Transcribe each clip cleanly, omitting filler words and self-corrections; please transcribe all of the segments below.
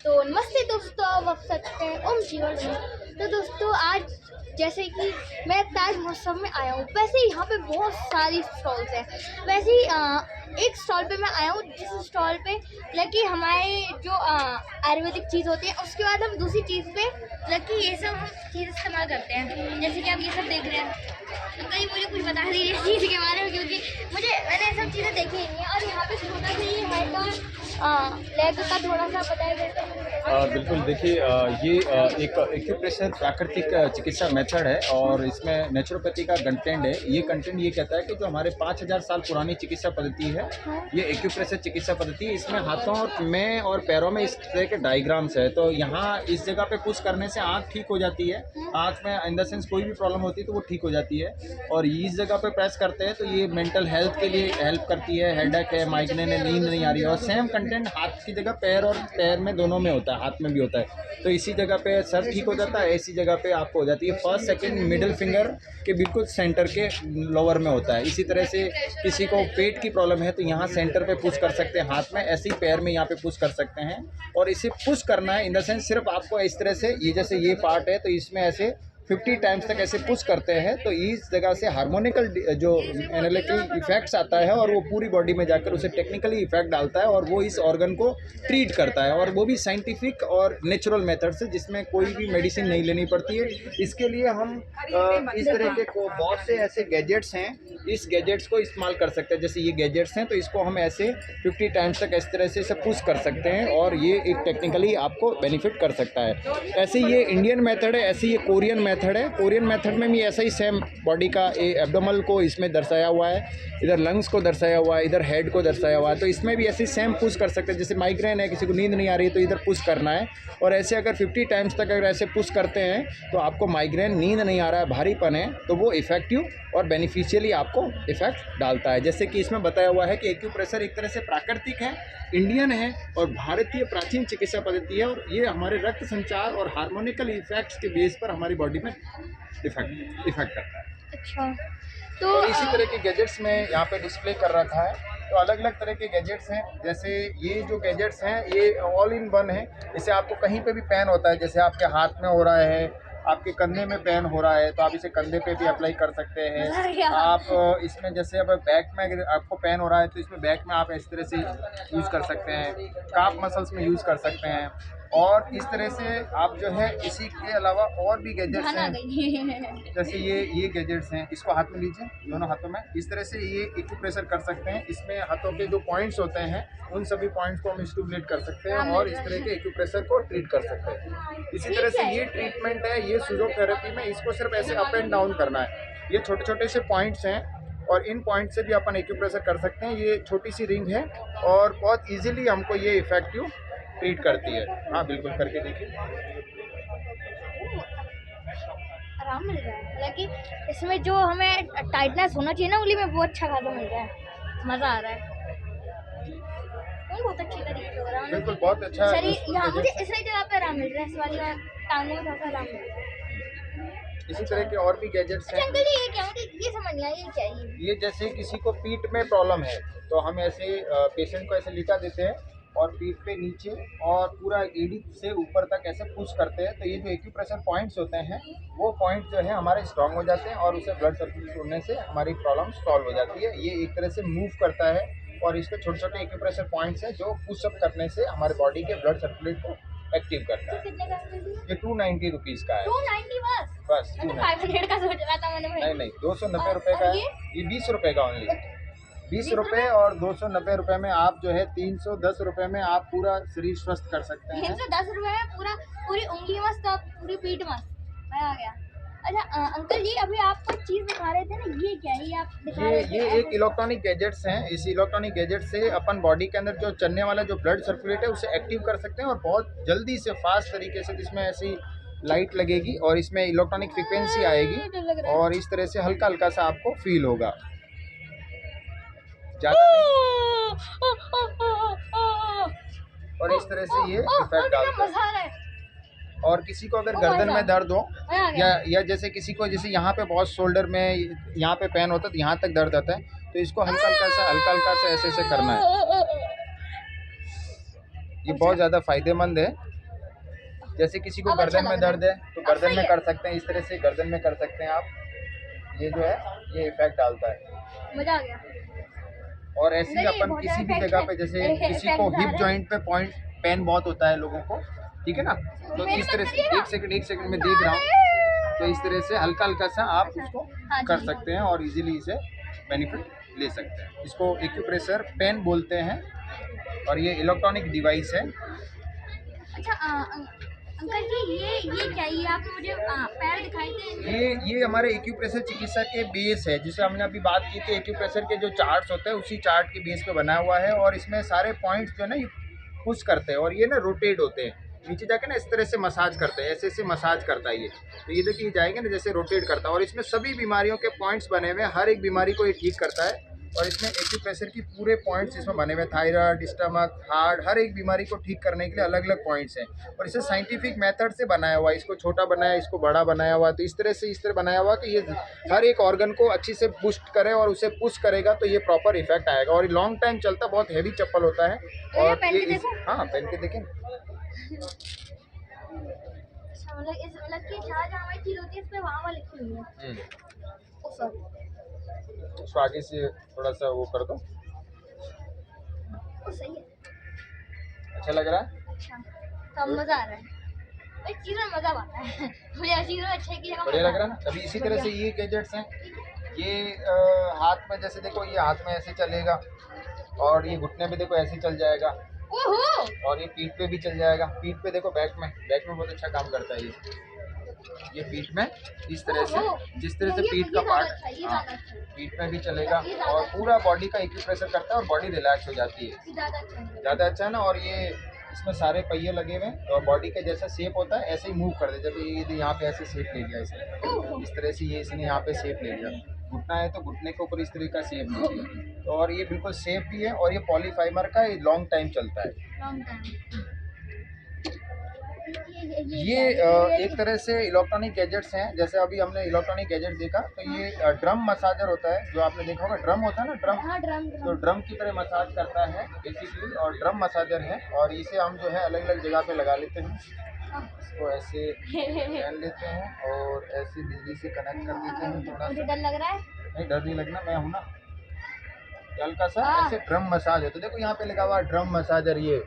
तो नमस्ते दोस्तों, आप सकते हैं ओम जीवन में। तो दोस्तों, आज जैसे कि मैं ताज महोत्सव में आया हूँ, वैसे ही यहाँ पे बहुत सारी स्टॉल्स हैं। वैसे ही एक स्टॉल पे मैं आया हूँ, जिस स्टॉल पे लकी हमारे जो आयुर्वेदिक चीज़ होती है, उसके बाद हम दूसरी चीज़ पे लकी ये सब हम चीज़ इस्तेमाल करते हैं। जैसे कि आप ये सब देख रहे हैं, तो कहीं मुझे कुछ बता दीजिए इस चीज़ के बारे में, क्योंकि मैंने ये सब चीज़ें देखी ही नहीं है। और यहाँ पे छोटा सा ये है लेग का थोड़ा सा बताया गया। बिल्कुल देखिए, ये एक एक्यूप्रेशर प्राकृतिक चिकित्सा मेथड है और इसमें नेचुरोपैथी का कंटेंट है। ये कंटेंट ये कहता है कि जो हमारे 5000 साल पुरानी चिकित्सा पद्धति है, ये एक्यूप्रेशर चिकित्सा पद्धति, इसमें हाथों में और पैरों में इस तरह के डायग्राम्स है। तो यहाँ इस जगह पे पुश करने से आँख ठीक हो जाती है। आँख में इन द सेंस कोई भी प्रॉब्लम होती है तो वो ठीक हो जाती है। और इस जगह पे प्रेस करते हैं तो ये मेंटल हेल्थ के लिए हेल्प करती है। हेडेक है, माइग्रेन है, नींद नहीं आ रही है। और सेम कंटेंट हाथ की जगह पैर और पैर में दोनों में होता है, हाथ में भी होता है। तो इसी जगह पे सर ठीक हो जाता है, ऐसी जगह पे आपको हो जाती है। फर्स्ट सेकंड मिडिल फिंगर के बिल्कुल सेंटर के लोअर में होता है। इसी तरह से किसी को पेट की प्रॉब्लम है तो यहाँ सेंटर पे पुश कर सकते हैं हाथ में, ऐसे ही पैर में यहाँ पे पुश कर सकते हैं। और इसे पुश करना है इन द सेंस, सिर्फ आपको इस तरह से, ये जैसे ये पार्ट है तो इसमें ऐसे 50 टाइम्स तक ऐसे पुश करते हैं तो इस जगह से हार्मोनिकल जो एनालिटिकल इफेक्ट्स आता है और वो पूरी बॉडी में जाकर उसे टेक्निकली इफेक्ट डालता है और वो इस ऑर्गन को ट्रीट करता है। और वो भी साइंटिफिक और नेचुरल मेथड से, जिसमें कोई भी मेडिसिन नहीं लेनी पड़ती है। इसके लिए हम इस तरह के बहुत से ऐसे गैजेट्स हैं, इस गैजेट्स को इस्तेमाल कर सकते हैं। जैसे ये गैजेट्स हैं तो इसको हम ऐसे 50 टाइम्स तक इस तरह से इसे पुश कर सकते हैं और ये एक टेक्निकली आपको बेनिफिट कर सकता है। ऐसे ये इंडियन मेथड है, ऐसे ये कोरियन मेथड है। कोरियन मेथड में भी ऐसा ही सेम बॉडी का एब्डोमल को इसमें दर्शाया हुआ है, इधर लंग्स को दर्शाया हुआ है, इधर हेड को दर्शाया हुआ है। तो इसमें भी ऐसे सेम पुश कर सकते हैं। जैसे माइग्रेन है, किसी को नींद नहीं आ रही है तो इधर पुश करना है। और ऐसे अगर 50 टाइम्स तक अगर ऐसे पुश करते हैं तो आपको माइग्रेन, नींद नहीं आ रहा है, भारीपन है, तो वो इफेक्टिव और बेनिफिशियली आपको इफेक्ट डालता है। जैसे कि इसमें बताया हुआ है कि एक्यूप्रेशर एक तरह से प्राकृतिक है, इंडियन है और भारतीय प्राचीन चिकित्सा पद्धति है। और ये हमारे रक्त संचार और हार्मोनिकल इफेक्ट्स के बेस पर हमारी बॉडी में इफेक्ट करता है। अच्छा, तो इसी तरह के गैजेट्स में यहाँ पे डिस्प्ले कर रखा है। तो अलग अलग तरह के गैजेट्स हैं। जैसे ये जो गैजेट्स हैं ये ऑल इन वन है। इसे आपको कहीं पे भी पेन होता है, जैसे आपके हाथ में हो रहा है, आपके कंधे में पेन हो रहा है तो आप इसे कंधे पे भी अप्लाई कर सकते हैं। आप इसमें जैसे अब बैक में अगर आपको पेन हो रहा है तो इसमें बैक में आप इस तरह से यूज़ कर सकते हैं, काफ मसल्स में यूज़ कर सकते हैं। और इस तरह से आप जो है, इसी के अलावा और भी गैजेट्स हैं। जैसे ये गैजेट्स हैं, इसको हाथ में लीजिए, दोनों हाथों में इस तरह से ये एक्यूप्रेशर कर सकते हैं। इसमें हाथों के जो पॉइंट्स होते हैं उन सभी पॉइंट्स को हम स्टिमुलेट कर सकते हैं और इस तरह के एक्यूप्रेशर को ट्रीट कर सकते हैं। इसी तरह से ये ट्रीटमेंट है, ये फिजियोथेरेपी में इसको सिर्फ ऐसे अप एंड डाउन करना है। ये छोटे छोटे से पॉइंट्स हैं और इन पॉइंट से भी अपन एक्यूप्रेशर कर सकते हैं। ये छोटी सी रिंग है और बहुत ईजिली हमको ये इफेक्टिव ट्रीट करती है। हाँ बिल्कुल, करके देखिए। आराम मिल रहा है, हालांकि इसमें जो हमें टाइटनेस होना चाहिए ना उंगली में, वो अच्छा खासा मिल रहा है, मज़ा आ रहा है। बहुत अच्छी तरीके से हो रहा है, बिल्कुल बहुत अच्छा। शरीर यहाँ मुझे इस जगह पे आराम मिल रहा है, इस वाली टांगों में थोड़ा आराम मिल रहा है। इसी तरह के और भी गैजेट्स हैं। अंकल जी, ये क्या है? ये समझ नहीं आया, ये क्या है? ये जैसे किसी को पीठ में प्रॉब्लम है तो हम ऐसे पेशेंट को ऐसे लिटा देते हैं और पीठ पे नीचे और पूरा एडी से ऊपर तक ऐसे पुश करते हैं। तो ये जो एक्यूप्रेशर पॉइंट्स होते हैं वो पॉइंट जो है हमारे स्ट्रांग हो जाते हैं और उसे ब्लड सर्कुलेट होने से हमारी प्रॉब्लम सॉल्व हो जाती है। ये एक तरह से मूव करता है और इसके छोटे छोटे एक्यूप्रेशर पॉइंट्स हैं जो पुशअप करने से हमारे बॉडी के ब्लड सर्कुलेट को एक्टिव करता है। कितने का है? ये 290 रुपीज़ का है। 290 बस? बस मैं तो 500 का सोच रहा था मैंने। नहीं, 290 रुपये का है। ये 20 रुपये का ओनली, 20 रुपये और 290 रुपये में आप जो है 310 रुपये में आप पूरा शरीर स्वस्थ कर सकते हैं। 310 रुपये में पूरी उंगली मस्त और पूरी पीठ मस्त, मजा आ गया। अच्छा अंकल जी, अभी आप कुछ चीज़ दिखा रहे थे ना, ये क्या है? ये आप दिखा रहे थे? ये एक इलेक्ट्रॉनिक गैजेट्स हैं। इस इलेक्ट्रॉनिक गैजेट से अपन बॉडी के अंदर जो चलने वाला जो ब्लड सर्कुलेट है उसे एक्टिव कर सकते हैं और बहुत जल्दी से फास्ट तरीके से, जिसमें ऐसी लाइट लगेगी और इसमें इलेक्ट्रॉनिक फ्रिक्वेंसी आएगी और इस तरह से हल्का हल्का सा आपको फील होगा, ज़्यादा नहीं। और इस तरह से ये इफेक्ट डालता है। और किसी को अगर गर्दन में दर्द हो या जैसे किसी को, जैसे यहाँ पे बहुत शोल्डर में यहाँ पे पेन होता है तो यहाँ तक दर्द आता है, तो इसको हल्का हल्का सा ऐसे ऐसे करना है। ये बहुत ज़्यादा फायदेमंद है। जैसे किसी को अब अच्छा गर्दन में लग रहा दर्द है तो अब गर्दन सही में है। कर सकते हैं, इस तरह से गर्दन में कर सकते हैं आप। ये जो है ये इफेक्ट डालता है। मजा आ गया। और ऐसे ही नहीं, अपन बहुत किसी भी effect जगह है। पे, जैसे किसी effect को डाल हिप रहा है। जॉइंट पे पॉइंट पेन बहुत होता है लोगों को, ठीक है ना, तो मेरे इस मत तरह से करिएगा। एक सेकंड में देख रहा हूँ, तो इस तरह से हल्का हल्का सा आप उसको हाँ कर जी। सकते हैं और इजीली इसे बेनिफिट ले सकते हैं। इसको एक्यूप्रेशर पेन बोलते हैं और ये इलेक्ट्रॉनिक डिवाइस है। अच्छा अंकल जी ये क्या ये आपने मुझे पैर दिखाए थे। ये हमारे एक्यूप्रेशर चिकित्सा के बेस है, जिसे हमने अभी बात की थी। एक्यूप्रेशर के जो चार्ट्स होते हैं उसी चार्ट के बेस पे बना हुआ है और इसमें सारे पॉइंट्स जो है ना ये पुश करते हैं और ये ना रोटेट होते हैं नीचे जाके ना, इस तरह से मसाज करते हैं, ऐसे ऐसे मसाज करता है ये। तो ये देखिए जाएंगे ना जैसे रोटेट करता है और इसमें सभी बीमारियों के पॉइंट्स बने हुए हैं, हर एक बीमारी को ये ठीक करता है। और इसमें एक्यूप्रेशर की पूरे पॉइंट्स इसमें बने हुए हैं, थायराइड, स्टमक, हार्ट, हर एक बीमारी को ठीक करने के लिए अलग अलग पॉइंट्स हैं और इसे साइंटिफिक मेथड से बनाया हुआ है। इसको छोटा बनाया, इसको बड़ा बनाया हुआ है, तो इस तरह बनाया हुआ कि ये हर एक ऑर्गन को अच्छी से बूस्ट करे और उसे पुश करेगा तो ये प्रॉपर इफेक्ट आएगा और लॉन्ग टाइम चलता, बहुत हैवी चप्पल होता है। और पहन के ये देखो। हाँ पहन के देखें। अच्छा मतलब कि जहाँ हमारी चीज होती है इस पे वहाँ लिखी हुई है। ओ सॉरी। इसको आगे से थोड़ा सा वो कर दो। ओ सही है। अच्छा लग रहा है? अच्छा तो अब मजा आ रहा है। इस चीज में मजा आता है। मुझे ऐसी चीजों में अच्छा है कि जगह बढ़िया मजा लग रहा है ना। अभी इसी तरह से ये गैजेट्स हैं, ये हाथ में जैसे देखो, ये हाथ में ऐसे चलेगा और ये घुटने पे देखो ऐसे चल जाएगा ओहो और ये पीठ पे भी चल जाएगा। पीठ पे देखो, बैक में बहुत अच्छा काम करता है ये पीठ में इस तरह से, जिस तरह से पीठ का पार्ट, हाँ पीठ में भी चलेगा और पूरा बॉडी का एक्यूप्रेशर करता है और बॉडी रिलैक्स हो जाती है। ज़्यादा अच्छा है ना। और ये इसमें सारे पहिए लगे हुए हैं और बॉडी का जैसा शेप होता है ऐसे ही मूव कर दे। जब ये यहाँ पे ऐसे शेप ले लिया इसने, इस तरह से ये इसने यहाँ पे शेप ले लिया, घुटना है तो घुटने के ऊपर इस तरह का शेप ले लिया। तो और ये बिल्कुल सेफ भी है और ये पॉलीफाइबर का लॉन्ग टाइम चलता है। Long time. ये एक तरह से इलेक्ट्रॉनिक गैजेट्स हैं। जैसे अभी हमने इलेक्ट्रॉनिक गैजेट देखा, तो ये ड्रम मसाजर होता है, जो आपने देखा होगा, ड्रम होता है ना, ड्रम। हाँ ड्रम तो ड्रम की तरह मसाज करता है बेसिकली, और ड्रम मसाजर है और इसे हम जो है अलग अलग जगह पे लगा लेते हैं। इसको ऐसे पहन लेते हैं और ऐसे बिजली से कनेक्ट कर देते हैं। थोड़ा मुझे सा डर लग रहा है। नहीं, डर नहीं लगना, मैं हूँ ना। हल्का सा ऐसे ड्रम मसाज है, तो देखो यहाँ पे लगा हुआ ड्रम मसाजर। ये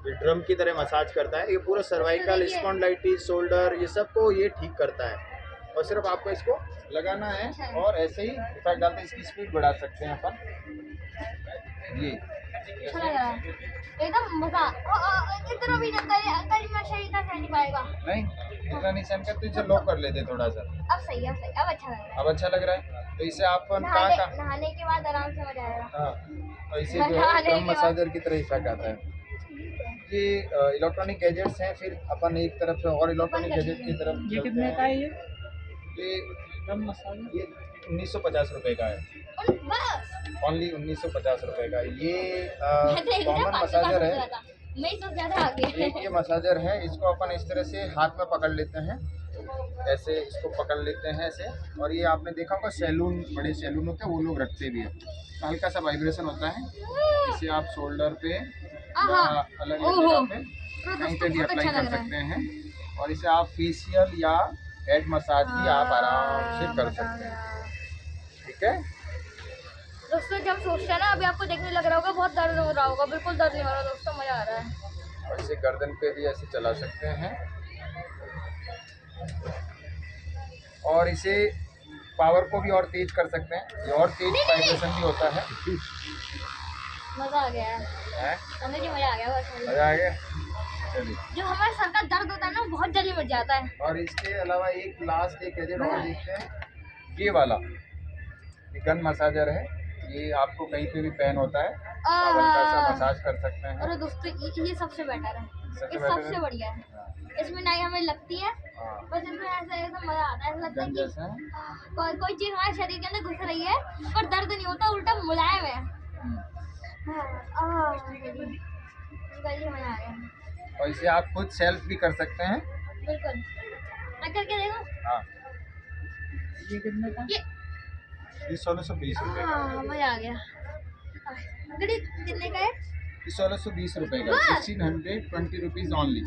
ड्रम की तरह मसाज करता है। ये पूरा सर्वाइकल, स्पॉन्डिलाइटिस, शोल्डर, ये सब को ये ठीक करता है। और सिर्फ आपको इसको लगाना है और ऐसे ही इफेक्ट डालते हैं। इसकी स्पीड बढ़ा सकते हैं अपन। ये अच्छा लग रहा है एकदम मजा। इतना भी लगता है अंकल मैं शरीर का सह नहीं पाएगा। नहीं, इतना नहीं सहन करते, इसे लॉक कर लेते थोड़ा सा। अब सही है, अब सही, अब अच्छा लग रहा है। अब अच्छा लग रहा है। तो इसे आप नहाने के बाद आराम से मजा आएगा। हाँ, तो इसे जो है ड्रम मसाजर की तरह इफेक्ट आता है। ये इलेक्ट्रॉनिक गैजेट्स हैं। फिर अपन एक तरफ से और इलेक्ट्रॉनिक गैजेट की तरफ। ये कितने का है? ये ड्रम मसाजर ये 1950 रुपए का है। बस ओनली 1950 रुपए का। ये मैं तो एकदम कॉमन 500 मसाजर का है। सोच रहा था। मैं सब ज्यादा आ गया। एक ये मसाजर है, इसको अपन इस तरह से हाथ में पकड़ लेते हैं, ऐसे इसको पकड़ लेते हैं ऐसे। और ये आपने देखा होगा सैलून, बड़े सैलून होते हैं, वो लोग रखते भी है। तो हल्का सा वाइब्रेशन होता है, इसे आप शोल्डर पे या अलग अलग जगह पे कहीं पे भी अप्लाई कर सकते हैं। और इसे आप फेशियल या हेड मसाज भी आप आराम से कर सकते हैं। ठीक है दोस्तों, जब सोचते हैं ना, अभी आपको देखने लग रहा होगा बहुत दर्द हो रहा होगा, बिल्कुल दर्द नहीं हो रहा दोस्तों, मजा आ रहा है। और इसे गर्दन पे भी ऐसे चला सकते हैं और इसे पावर को भी और तेज कर सकते हैं। ये और तेज वाइब्रेशन भी होता है। मजा आ गया है। अंदर जी मजा आ गया बस। मजा आ गया। चलिए, जो हमारे सर का दर्द होता है ना, बहुत जल्दी मिट जाता है। और इसके अलावा एक लास्ट एक गैजेट और देखते हैं, ये वाला, ये गन मसाजर है। ये आपको कहीं पे भी पेन होता है, आप हल्का सा मसाज कर सकते हैं। अरे दोस्तों, ये सबसे बेटर है, ये better सबसे बढ़िया है। इसमें ना ही हमें लगती है, हाँ, बस इसमें ऐसा एकदम मजा आता है। ऐसा लगता है गन कि जैसा है। कोई चीज हमारे शरीर के अंदर घुस रही है, पर दर्द नहीं होता, उल्टा मुलायम है। गली मजा आ गया। और इसे आप खुद सेल्फ भी कर सकते हैं। बिल्कुल, मैं करके देखो। हाँ, ये कितने का? ये 1620 रुपए का। हाँ, मजा आ गया। गड़ी कितने का है? ये 1620 रुपए का, 1620 रुपीज ओनली।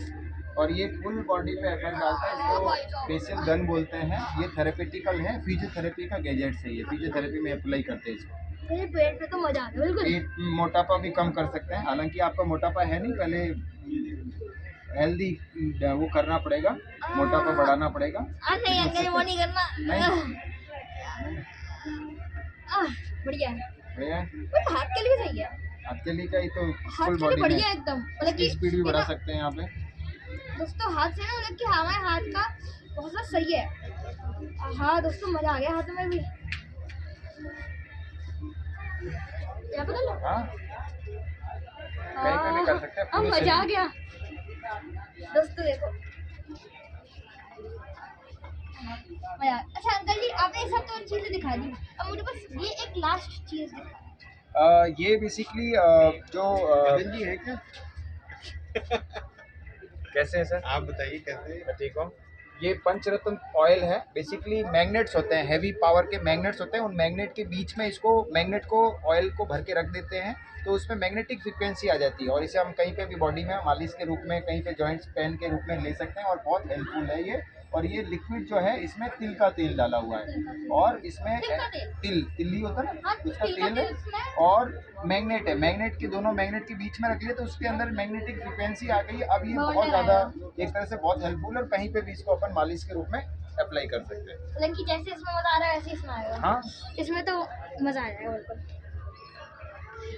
और ये फुल बॉडी पे इफेक्ट डालता है। इसको फेशियल गन बोलते हैं। ये थेरेपेटिकल है, फिजियोथेरेपी का गैजेट्स है। ये फिजियोथेरेपी में अप्लाई करते हैं इसको। मेरे पेट पे तो मजा आता है बिल्कुल। पेट मोटापा भी कम कर सकते हैं। हालांकि आपका मोटापा है नहीं, पहले हेल्दी वो करना पड़ेगा, मोटापा बढ़ाना पड़ेगा। नहीं अंकल वो नहीं करना। नहीं बढ़िया है, बढ़िया है। बट हाथ के लिए भी सही है। हाथ के लिए क्या, ये तो हाथ फुल के लिए बॉडी बढ़िया में है एकदम, मतलब कि स्पीड भी बढ़ा मेरा- सकते हैं यहाँ पे। दोस्तों हाथ से ना मतलब कि हमारे हाथ का बहुत सा सही है। हाँ दोस्तों मजा आ गया हाथ में भी। क्या पता लो। हाँ कहीं पे भी कर सकते हैं। अब पूरे मजा आ शरीर। गया दोस्तों देखो मजा। अच्छा अंकल जी आपने सब तो चीजें दिखा दी, अब मुझे बस ये एक लास्ट चीज दिखा। ये बेसिकली जो जी है क्या? कैसे है सर? आप बताइए कैसे? मैं ठीक हूँ। ये पंचरत्न ऑयल है। बेसिकली मैग्नेट्स होते हैं, हैवी पावर के मैग्नेट्स होते हैं। उन मैग्नेट के बीच में इसको मैग्नेट को ऑयल को भर के रख देते हैं, तो उसमें मैग्नेटिक फ्रिक्वेंसी आ जाती है और इसे हम कहीं पे भी बॉडी में मालिश के रूप में, कहीं पे जॉइंट्स पेन के रूप में ले सकते हैं और बहुत हेल्पफुल है ये। और ये लिक्विड जो है इसमें तिल का तेल डाला हुआ है और इसमें तिल का तेल? तिल्ली होता है ना, हाँ, उसका तिल का तेल है। तेल इसमें? और मैग्नेट है, मैग्नेट के दोनों मैग्नेट के बीच में रख लिए तो उसके अंदर मैग्नेटिक फ्रिक्वेंसी आ गई। अब ये बहुत बहुत ज़्यादा आया। एक तरह से बहुत हेल्पफुल और कहीं पे भी इसको अपन मालिश के रूप में अप्लाई कर सकते हैं। मतलब कि जैसे इसमें मजा आ रहा है वैसे इसमें आएगा। हाँ इसमें तो मजा आ जाएगा बिल्कुल।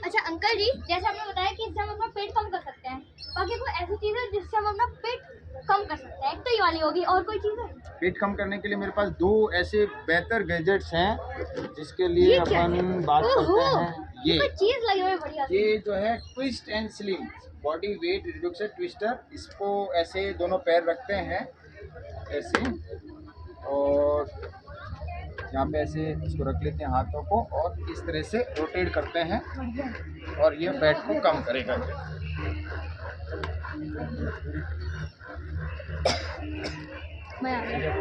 अच्छा अंकल जी जैसे आपने बताया कि इससे हम अपना पेट कम कर सकते हैं, बाकी कोई ऐसी चीज़ है जिससे हम अपना पेट कम कर सकते हैं? एक तो ये वाली होगी, और कोई चीज़ है? पेट कम करने के लिए मेरे पास दो ऐसे बेहतर गैजेट्स हैं जिसके लिए ये क्या अपन है? बात ओहो, करते हैं। कोई चीज़ लगी हुई है बढ़िया सी। ये जो है twist and slim body weight reduction twister. इसको ऐसे दोनों पैर रखते हैं ऐसे और यहाँ पे ऐसे इसको रख लेते हैं हाथों को और इस तरह से रोटेट करते हैं और ये फैट को कम करेगा। मैं आ गया।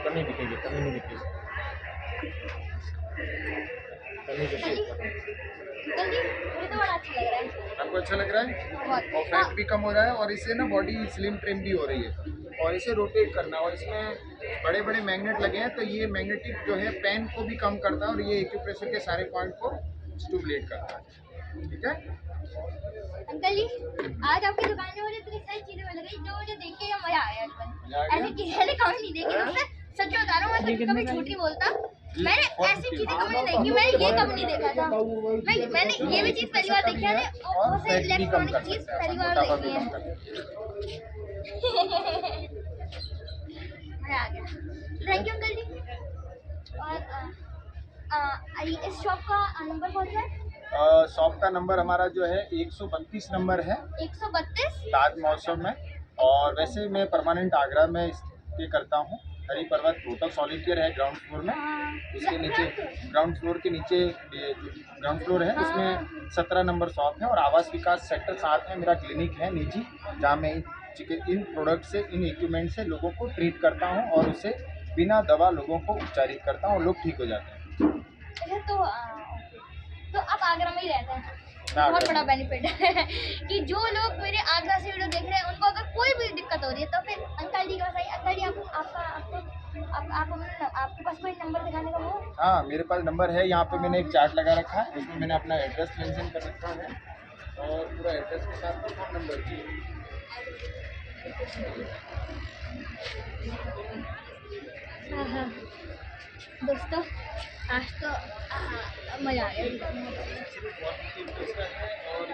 कमी दिखेगी, कमी नहीं दिखेगी, कमी दिखेगी। अंकल जी मुझे तो बड़ा अच्छा लग रहा है। आपको अच्छा लग रहा है बहुत। और फैट भी कम हो रहा है और इससे ना बॉडी स्लिम ट्रिम भी हो रही है। और इसे रोटेट करना और इसमें बड़े बड़े मैग्नेट लगे हैं तो ये मैग्नेटिक जो है पेन को भी कम करता है और ये एक्यूप्रेशर के सारे पॉइंट को स्टिमुलेट करता है। ठीक है अंकल जी आज आपकी दुकान में मुझे इतनी सारी चीजें मिल गई जो मुझे देख के मजा आ गया मजा आ एकदम। गया? ऐसी चीजें मैंने कभी नहीं देखी। मैं सच बता रहा हूँ, मैं कभी झूठ नहीं बोलता। मैंने ऐसी चीजें कभी नहीं देखी, मैंने ये कभी नहीं देखा था। मैंने ये भी चीज पहली बार देखी है और और बहुत सारी फैट भी कम इलेक्ट्रॉनिक कर चीज सकते हैं, पहली बार मोटापा देखी भी है। कम कर सकते हैं। मजा आ गया। थैंक यू अंकल जी। और इस शॉप का नंबर कौन सा है? शॉप का नंबर हमारा जो है 132 नंबर है 132। ताज महोत्सव में। और वैसे मैं परमानेंट आगरा में ये करता हूँ। हरी पर्वत होटल सॉलिटियर है ग्राउंड फ्लोर में, इसके नीचे ग्राउंड फ्लोर के नीचे ग्राउंड फ्लोर है, उसमें 17 नंबर शॉप है। और आवास विकास सेक्टर 7 में मेरा क्लिनिक है निजी, जहाँ मैं इन प्रोडक्ट से, इन इक्विपमेंट से लोगों को ट्रीट करता हूँ और उसे बिना दवा लोगों को उपचारित करता हूँ और लोग ठीक हो जाते हैं। अच्छा तो आप आगरा में ही रहते हैं। हाँ, बहुत आगरा बड़ा बेनिफिट है कि जो लोग मेरे आगरा से वीडियो देख रहे हैं उनको अगर कोई भी दिक्कत हो रही है तो फिर अंकल जी का सही। अंकल जी आपके पास कोई नंबर दिखाने का वो? हाँ मेरे पास नंबर है, यहाँ पे मैंने एक चार्ट लगा रखा है, उसमें मैंने अपना एड्रेस मेंशन कर रखा है और पूरा एड्रेस के साथ फ़ोन नंबर भी है। हाँ दोस्तों आज तो मज़ा आ गया। और